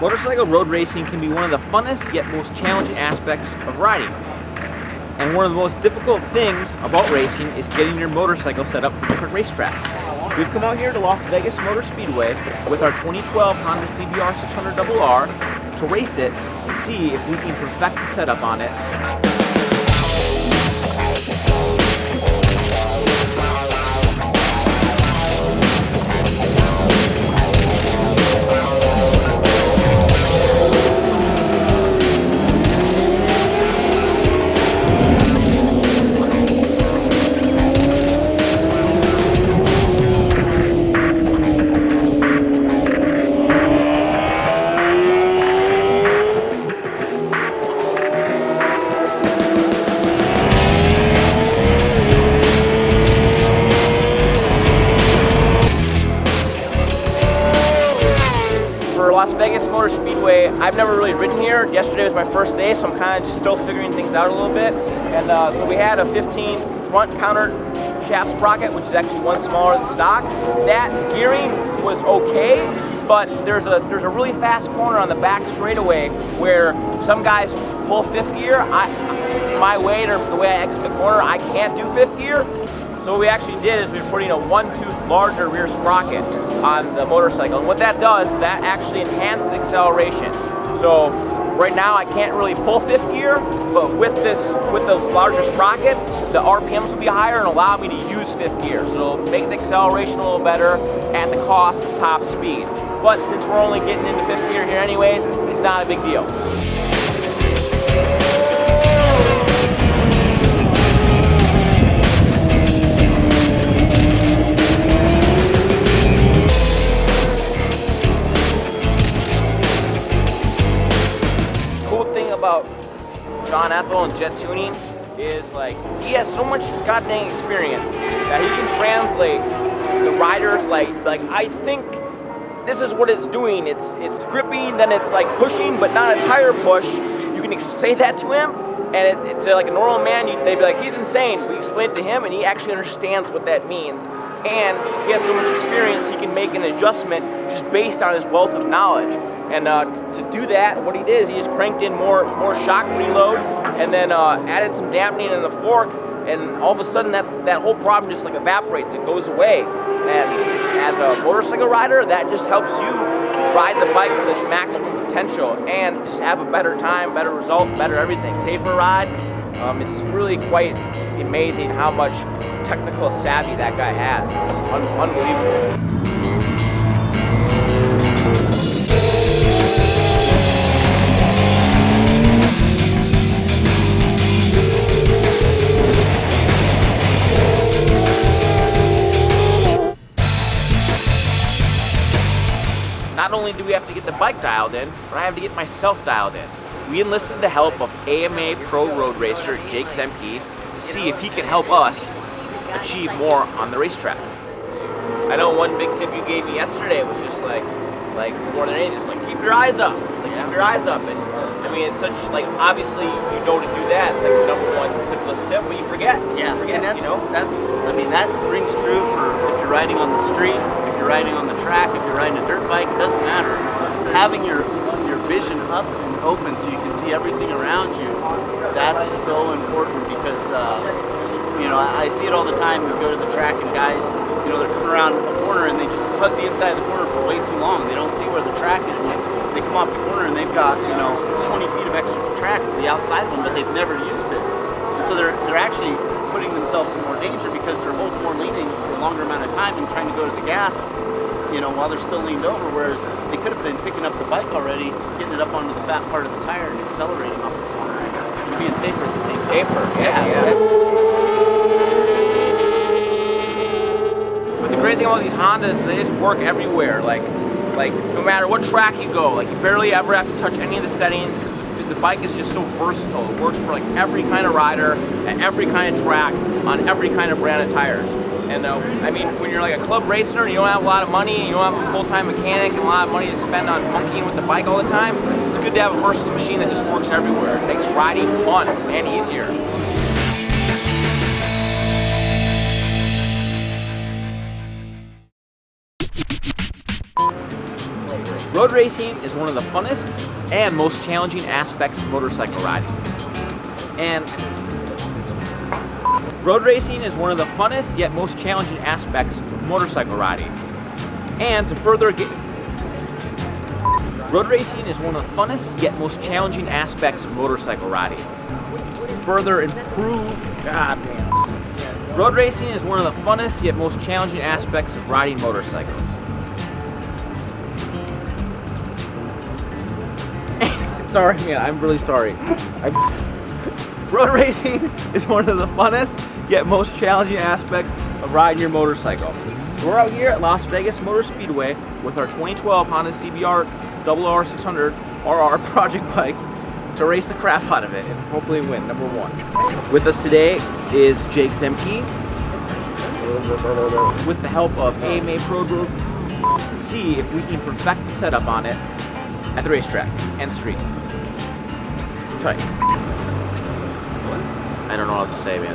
Motorcycle road racing can be one of the funnest yet most challenging aspects of riding. And one of the most difficult things about racing is getting your motorcycle set up for different racetracks. So we've come out here to Las Vegas Motor Speedway with our 2012 Honda cbr600rr to race it and see if we can perfect the setup on it. Las Vegas Motor Speedway, I've never really ridden here. Yesterday was my first day, so I'm kind of just still figuring things out a little bit. And so we had a 15 front counter shaft sprocket, which is actually one smaller than stock. That gearing was okay, but there's a really fast corner on the back straightaway where some guys pull fifth gear. My weight or the way I exit the corner, I can't do fifth gear. So what we actually did is we were putting a 1/2 larger rear sprocket on the motorcycle. And what that does, that actually enhances acceleration. So right now I can't really pull fifth gear, but with the larger sprocket, the RPMs will be higher and allow me to use fifth gear. So it'll make the acceleration a little better at the cost of top speed. But since we're only getting into fifth gear here anyways, it's not a big deal. About John Ethel and jet tuning is like he has so much goddamn experience that he can translate the riders like I think this is what it's doing. It's gripping, then it's like pushing, but not a tire push. You can say that to him, and it's like a normal man. They'd be like, he's insane. We explain it to him, and he actually understands what that means. And he has so much experience, he can make an adjustment just based on his wealth of knowledge. And to do that, what he did is he just cranked in more shock preload, and then added some dampening in the fork, and all of a sudden that whole problem just like evaporates. It goes away. And as a motorcycle rider, that just helps you ride the bike to its maximum potential and just have a better time, better result, better everything, safer ride. It's really quite amazing how much technical savvy that guy has. It's unbelievable. Not only do we have to get the bike dialed in, but I have to get myself dialed in. We enlisted the help of AMA pro road racer Jake Zemke to see if he can help us achieve more on the racetrack. I know one big tip you gave me yesterday was just like more than anything, just like keep your eyes up. It's like keep your eyes up. And I mean, it's such like obviously you know to do that. It's like the #1 simplest tip, but you forget. Yeah, forget. And you know, I mean that rings true for if you're riding on the street, if you're riding on the track, if you're riding a dirt bike. It doesn't matter. Having your vision up and open so you can see everything around you. That's so important because you know, I see it all the time. We go to the track and guys, you know, they're coming around a corner and they just hug the inside of the corner for way too long. They don't see where the track is. And they come off the corner and they've got, you know, 20 feet of extra track to the outside of them, but they've never used it. And so they're actually putting themselves in more danger because they're holding more leaning for a longer amount of time and trying to go to the gas, you know, while they're still leaned over, whereas they could have been picking up the bike already, getting it up onto the fat part of the tire and accelerating off the corner and being safer at the same time. safer. Yeah. But the great thing about these Hondas, they just work everywhere. Like no matter what track you go, like you barely ever have to touch any of the settings because the bike is just so versatile. It works for like every kind of rider, at every kind of track, on every kind of brand of tires. And I mean, when you're like a club racer and you don't have a lot of money, and you don't have a full-time mechanic and a lot of money to spend on monkeying with the bike all the time, it's good to have a versatile machine that just works everywhere. It makes riding fun and easier. Road racing is one of the funnest and most challenging aspects of motorcycle riding. And road racing is one of the funnest yet most challenging aspects of motorcycle riding. And to further get road racing is one of the funnest yet most challenging aspects of motorcycle riding. To further improve, road racing is one of the funnest yet most challenging aspects of riding motorcycles. Sorry, man, I'm really sorry. Road racing is one of the funnest yet most challenging aspects of riding your motorcycle. So we're out here at Las Vegas Motor Speedway with our 2012 Honda cbr600rr project bike to race the crap out of it and hopefully win, number one. With us today is Jake Zemke. With the help of AMA Pro Group, let's see if we can perfect the setup on it at the racetrack and street. Tight. I don't know what else to say, man.